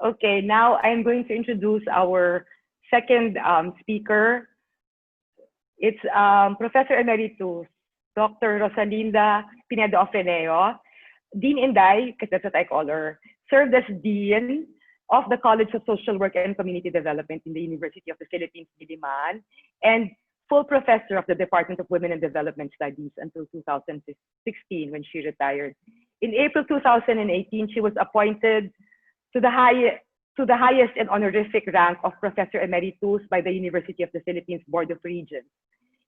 Okay, now I'm going to introduce our second speaker. It's Professor Emeritus Dr. Rosalinda Ofreneo, Dean Inday, because that's what I call her, served as Dean of the College of Social Work and Community Development in the University of the Philippines, Diliman, and full professor of the Department of Women and Development Studies until 2016 when she retired. In April 2018, she was appointed to the highest and honorific rank of Professor Emeritus by the University of the Philippines Board of Regents.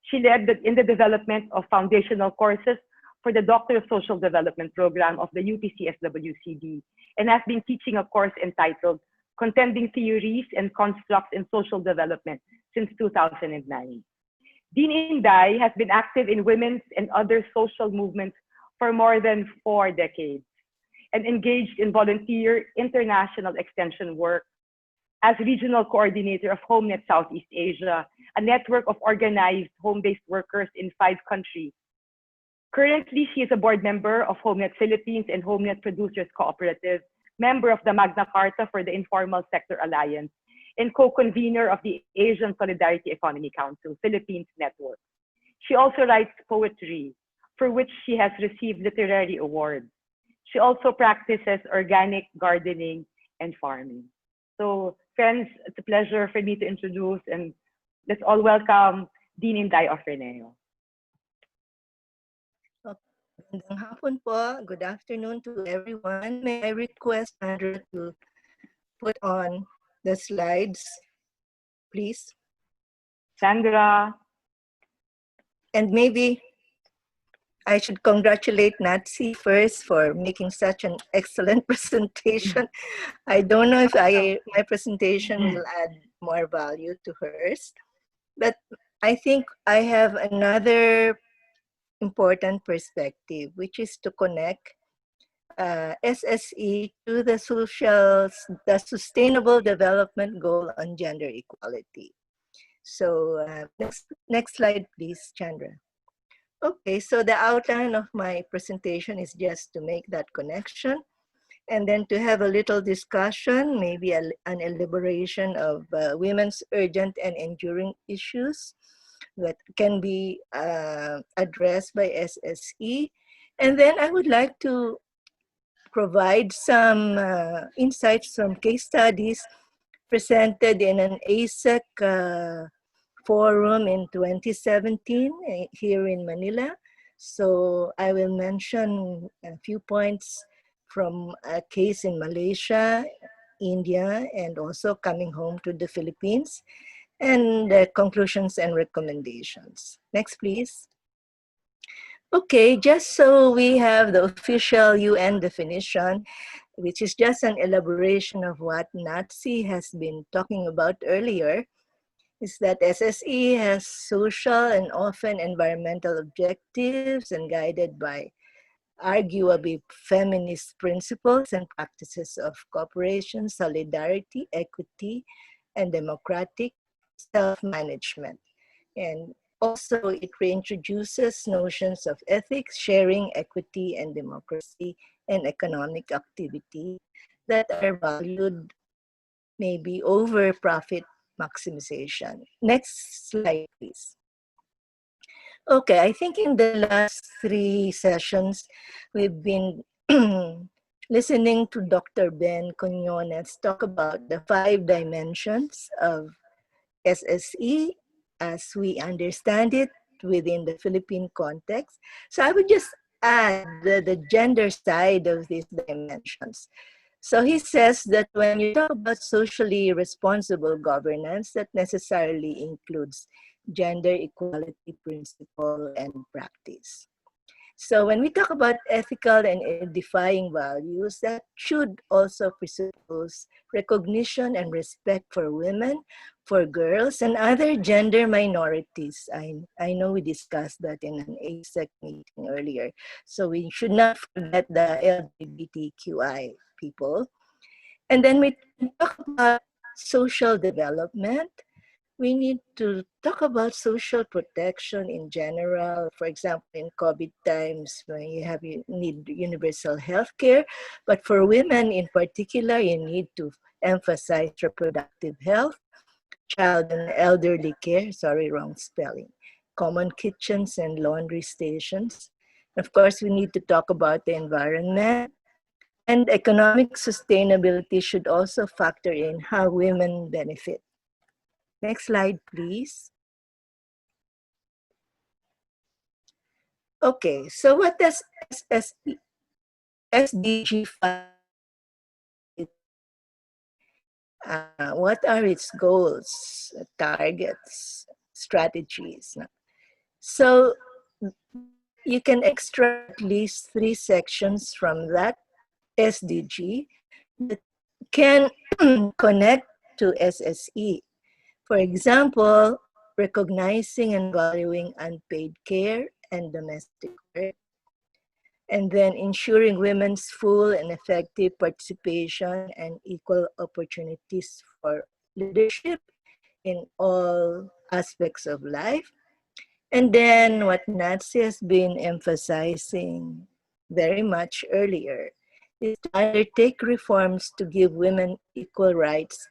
She led in the development of foundational courses for the Doctor of Social Development program of the UPCSWCD and has been teaching a course entitled Contending Theories and Constructs in Social Development since 2009. Dean Inday has been active in women's and other social movements for more than 4 decades and engaged in volunteer international extension work as regional coordinator of HomeNet Southeast Asia, a network of organized home-based workers in 5 countries. Currently, she is a board member of HomeNet Philippines and HomeNet Producers Cooperative, member of the Magna Carta for the Informal Sector Alliance, and co-convener of the Asian Solidarity Economy Council, Philippines Network. She also writes poetry, for which she has received literary awards. She also practices organic gardening and farming. So, friends, it's a pleasure for me to introduce and let's all welcome Dean Inday Ofreneo. Magandang hapon po. Good afternoon to everyone. May I request Sandra to put on the slides, please? Sandra. And maybe I should congratulate Natsi first for making such an excellent presentation. I don't know if my presentation will add more value to hers, but I think I have another important perspective, which is to connect SSE to the Sustainable Development Goal on Gender Equality. So next slide, please, Chandra. Okay, so the outline of my presentation is just to make that connection and then to have a little discussion, maybe an elaboration of women's urgent and enduring issues that can be addressed by SSE. And then I would like to provide some insights from case studies presented in an ASEC forum in 2017 here in Manila. So I will mention a few points from a case in Malaysia, India, and also coming home to the Philippines, and the conclusions and recommendations. Next, please. Okay, just so we have the official UN definition, which is just an elaboration of what Natsi has been talking about earlier, is that SSE has social and often environmental objectives and guided by arguably feminist principles and practices of cooperation, solidarity, equity, and democratic self-management. And also, it reintroduces notions of ethics, sharing, equity, and democracy, and economic activity that are valued maybe over profit maximization. Next slide, please. Okay, I think in the last 3 sessions, we've been listening to Dr. Ben Quinones talk about the 5 dimensions of SSE as we understand it within the Philippine context. So I would just add the gender side of these dimensions. So he says that when you talk about socially responsible governance, that necessarily includes gender equality principle and practice. So when we talk about ethical and edifying values, that should also presuppose recognition and respect for women, for girls, and other gender minorities. I know we discussed that in an ASEC meeting earlier. So we should not forget the LGBTQI people. And then we talk about social development. We need to talk about social protection in general. For example, in COVID times, when you need universal health care, but for women in particular, you need to emphasize reproductive health, child and elderly care, sorry, wrong spelling, common kitchens and laundry stations. Of course, we need to talk about the environment, and economic sustainability should also factor in how women benefit. Next slide, please. Okay, so what does SSE, SDG 5, what are its goals, targets, strategies? So you can extract at least 3 sections from that SDG that can connect to SSE. For example, recognizing and valuing unpaid care and domestic work, and then ensuring women's full and effective participation and equal opportunities for leadership in all aspects of life. And then what Nancy has been emphasizing very much earlier is to undertake reforms to give women equal rights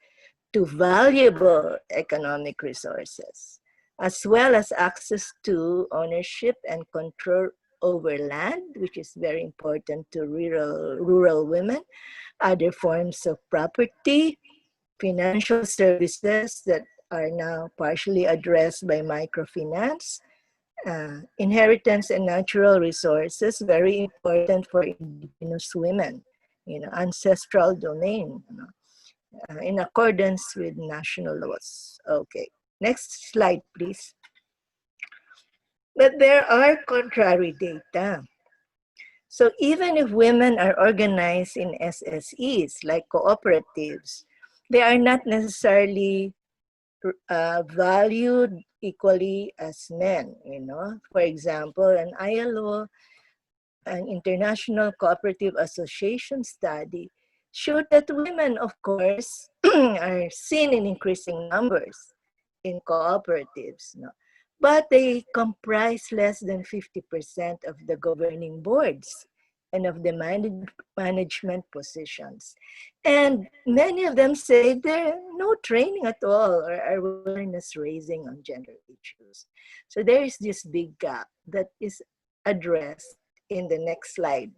to valuable economic resources, as well as access to ownership and control over land, which is very important to rural women, other forms of property, financial services that are now partially addressed by microfinance, inheritance and natural resources, very important for indigenous women, ancestral domain, in accordance with national laws. Okay, next slide, please. But there are contrary data. So even if women are organized in SSEs, like cooperatives, they are not necessarily valued equally as men, For example, an ILO, an International Cooperative Association study, showed that women, of course, are seen in increasing numbers in cooperatives, but they comprise less than 50% of the governing boards and of the management positions. And many of them say there are no training at all or awareness raising on gender issues. So there is this big gap that is addressed in the next slide.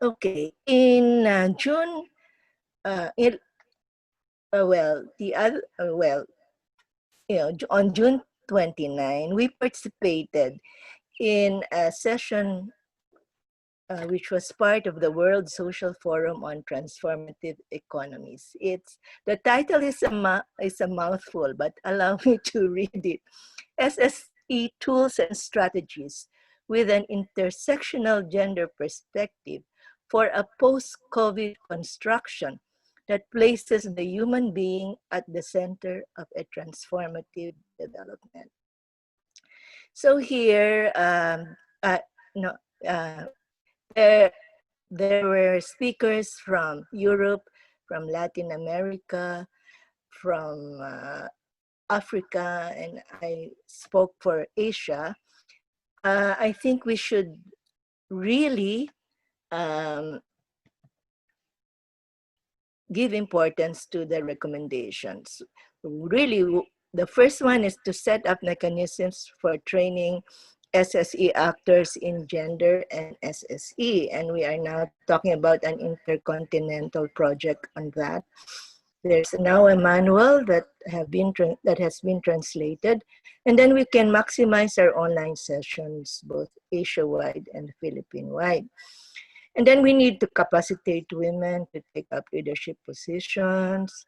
Okay, in June, on June 29, we participated in a session which was part of the World Social Forum on Transformative Economies. The title is a mouthful, but allow me to read it. SSE Tools and Strategies with an Intersectional Gender Perspective for a Post-COVID Construction that places the human being at the center of a transformative development. So here, there were speakers from Europe, from Latin America, from Africa, and I spoke for Asia. I think we should really give importance to the recommendations. Really, the first one is to set up mechanisms for training SSE actors in gender and SSE, and we are now talking about an intercontinental project on that. There's now a manual that has been translated, and then we can maximize our online sessions, both Asia-wide and Philippine-wide. And then we need to capacitate women to take up leadership positions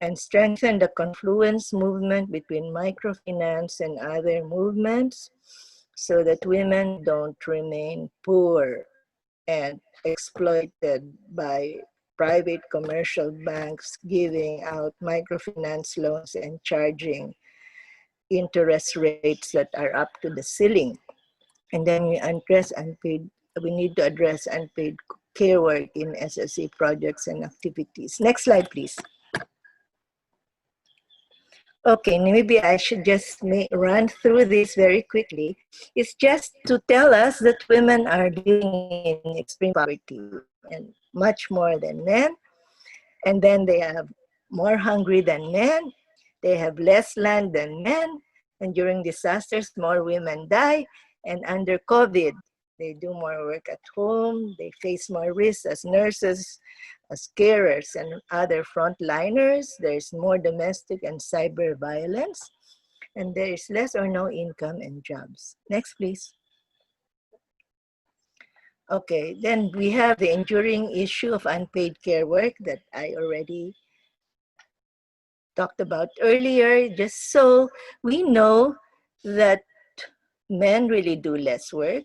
and strengthen the confluence movement between microfinance and other movements so that women don't remain poor and exploited by private commercial banks giving out microfinance loans and charging interest rates that are up to the ceiling. And then we need to address unpaid care work in SSE projects and activities. Next slide, please. Okay, maybe I should just run through this very quickly. It's just to tell us that women are living in extreme poverty, and much more than men. And then they are more hungry than men. They have less land than men. And during disasters, more women die. And under COVID, they do more work at home. They face more risks as nurses, as carers, and other frontliners. There's more domestic and cyber violence. And there is less or no income and jobs. Next, please. Okay, then we have the enduring issue of unpaid care work that I already talked about earlier. Just so we know that men really do less work,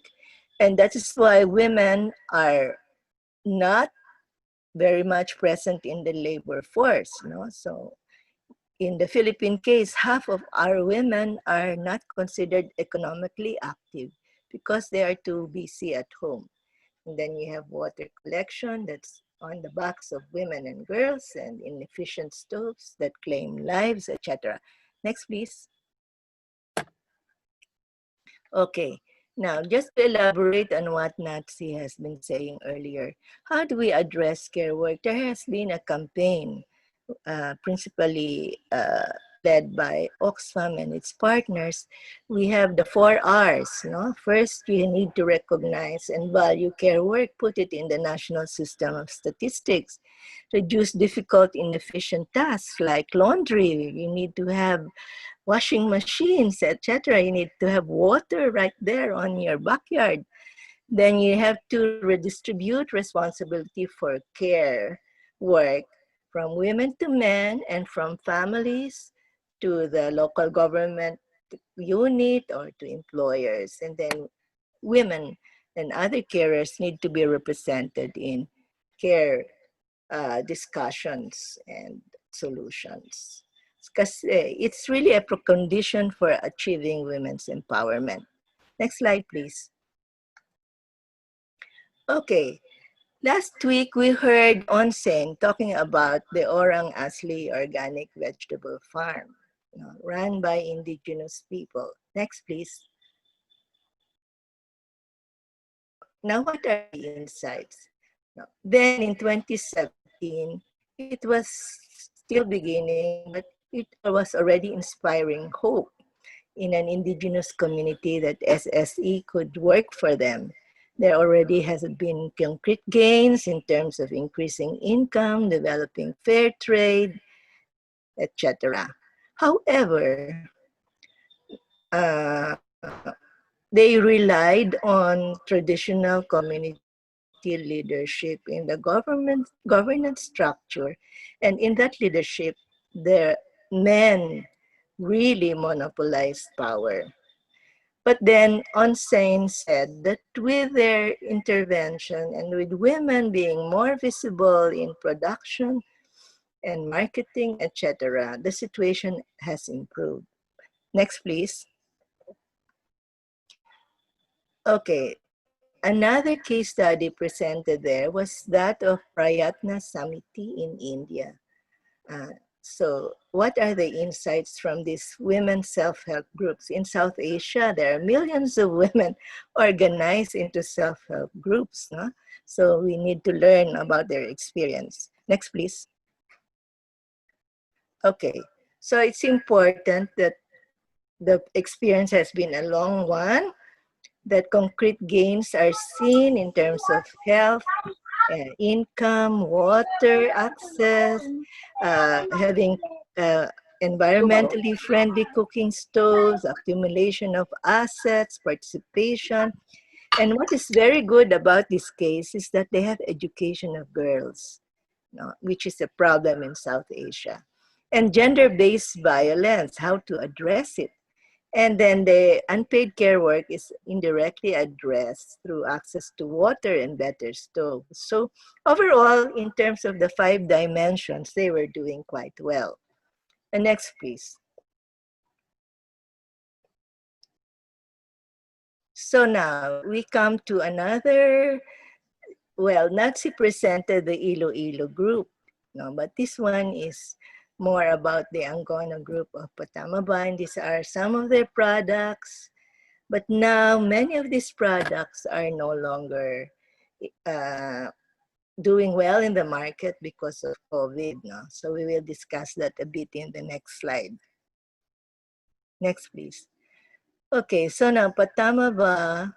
and that is why women are not very much present in the labor force. So in the Philippine case, half of our women are not considered economically active because they are too busy at home. And then you have water collection that's on the backs of women and girls, and inefficient stoves that claim lives, etc. Next, please. Okay, now just to elaborate on what Nancy has been saying earlier, how do we address care work? There has been a campaign principally led by Oxfam and its partners. We have the 4 Rs. First, you need to recognize and value care work, put it in the national system of statistics, reduce difficult, inefficient tasks like laundry. You need to have washing machines, etc. You need to have water right there on your backyard. Then you have to redistribute responsibility for care work from women to men and from families to the local government unit or to employers. And then women and other carers need to be represented in care discussions and solutions. Because it's really a precondition for achieving women's empowerment. Next slide, please. Okay, last week we heard Onsen talking about the Orang Asli organic vegetable farm, run by indigenous people. Next, please. Now, what are the insights? Then in 2017, it was still beginning, but it was already inspiring hope in an indigenous community that SSE could work for them. There already has been concrete gains in terms of increasing income, developing fair trade, etc. However, they relied on traditional community leadership in the governance structure, and in that leadership, the men really monopolized power. But then Onsen said that with their intervention and with women being more visible in production and marketing, etc., the situation has improved. Next, please. Okay, another case study presented there was that of Prayatna Samiti in India. So what are the insights from these women self-help groups? In South Asia, there are millions of women organized into self-help groups. So we need to learn about their experience. Next, please. Okay, so it's important that the experience has been a long one, that concrete gains are seen in terms of health, income, water access, having environmentally friendly cooking stoves, accumulation of assets, participation. And what is very good about this case is that they have education of girls, which is a problem in South Asia. And gender-based violence, how to address it. And then the unpaid care work is indirectly addressed through access to water and better stoves. So overall, in terms of the 5 dimensions, they were doing quite well. And next, please. So now we come to another, well, Nazi presented the Iloilo group, but this one is more about the Angona group of Patamava, and these are some of their products. But now many of these products are no longer doing well in the market because of COVID. No? So we will discuss that a bit in the next slide. Next, please. Okay, so now Patamava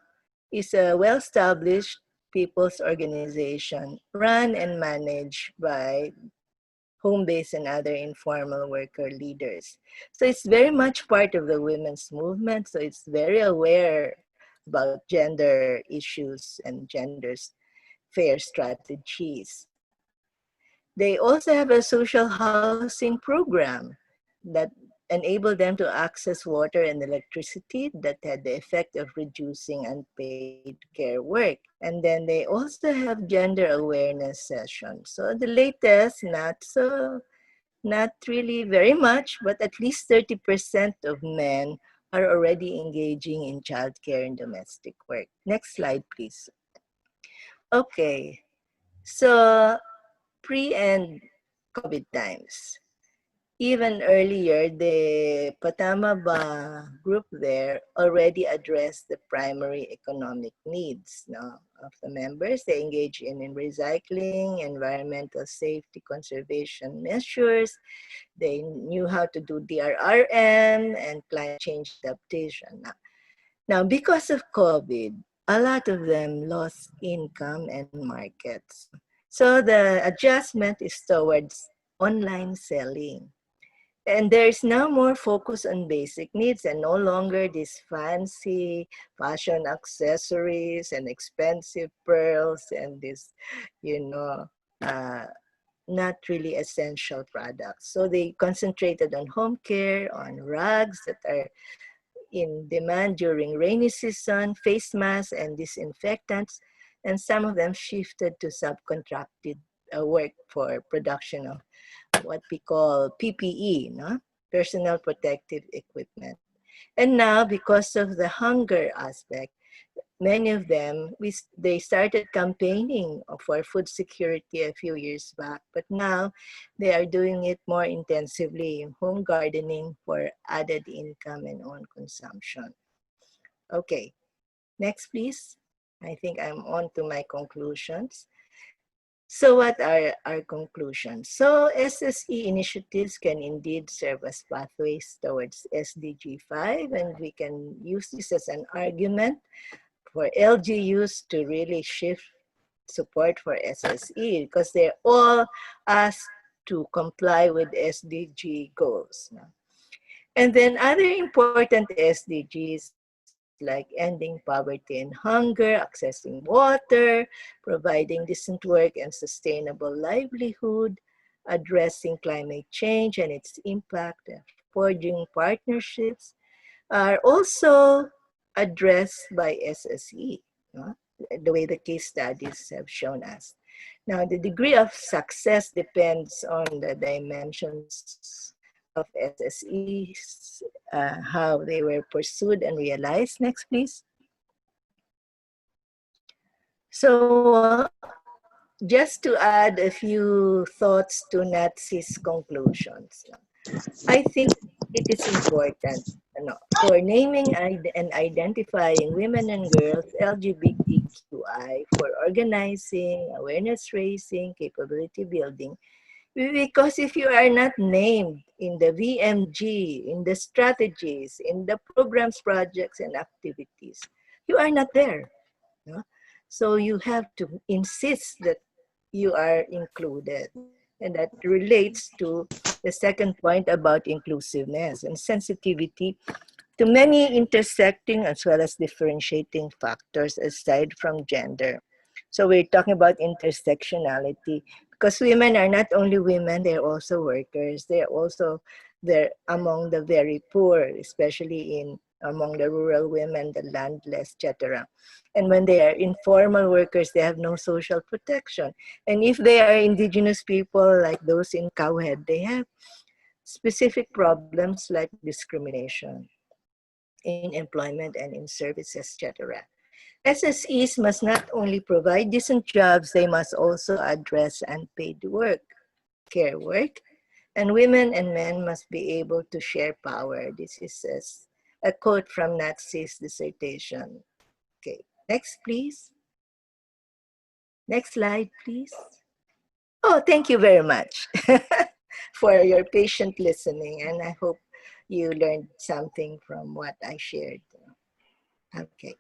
is a well-established people's organization run and managed by home-based and other informal worker leaders. So it's very much part of the women's movement. So it's very aware about gender issues and gender fair strategies. They also have a social housing program that enabled them to access water and electricity that had the effect of reducing unpaid care work. And then they also have gender awareness sessions. So the latest, not really very much, but at least 30% of men are already engaging in childcare and domestic work. Next slide, please. Okay, so pre and COVID times. Even earlier, the Patamaba group there already addressed the primary economic needs of the members. They engage in recycling, environmental safety conservation measures. They knew how to do DRRM and climate change adaptation. Now, because of COVID, a lot of them lost income and markets. So the adjustment is towards online selling. And there's now more focus on basic needs and no longer these fancy fashion accessories and expensive pearls and this, not really essential products. So they concentrated on home care, on rugs that are in demand during rainy season, face masks and disinfectants, and some of them shifted to subcontracted work for production of what we call PPE, personal protective equipment. And now, because of the hunger aspect, many of them, they started campaigning for food security a few years back, but now they are doing it more intensively in home gardening for added income and own consumption. Okay, next please. I think I'm on to my conclusions. So what are our conclusions? So SSE initiatives can indeed serve as pathways towards SDG 5, and we can use this as an argument for LGUs to really shift support for SSE because they're all asked to comply with SDG goals. And then other important SDGs like ending poverty and hunger, accessing water, providing decent work and sustainable livelihood, addressing climate change and its impact, forging partnerships are also addressed by SSE, the way the case studies have shown us. Now, the degree of success depends on the dimensions of SSEs, how they were pursued and realized. Next, please. So, just to add a few thoughts to Natsy's conclusions, I think it is important for naming and identifying women and girls, LGBTQI, for organizing, awareness raising, capability building. Because if you are not named in the VMG, in the strategies, in the programs, projects, and activities, you are not there. So you have to insist that you are included. And that relates to the second point about inclusiveness and sensitivity to many intersecting as well as differentiating factors aside from gender. So we're talking about intersectionality because women are not only women, they're also workers. They're among the very poor, especially among the rural women, the landless, etc. And when they are informal workers, they have no social protection. And if they are indigenous people like those in Cowhead, they have specific problems like discrimination in employment and in services, etc. SSEs must not only provide decent jobs, they must also address unpaid work, care work, and women and men must be able to share power. This is a quote from Natsy's dissertation. Okay, next please. Next slide, please. Oh, thank you very much for your patient listening, and I hope you learned something from what I shared. Okay.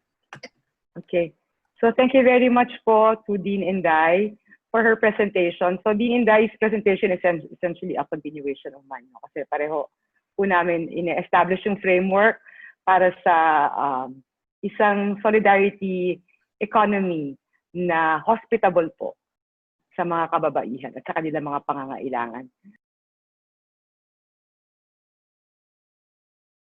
Okay. So thank you very much po to Dean Inday for her presentation. So Dean Inday's presentation is essentially a continuation of mine. Kasi pareho po namin ine-establish yung framework para sa isang solidarity economy na hospitable po sa mga kababaihan at sa kanilang mga pangangailangan.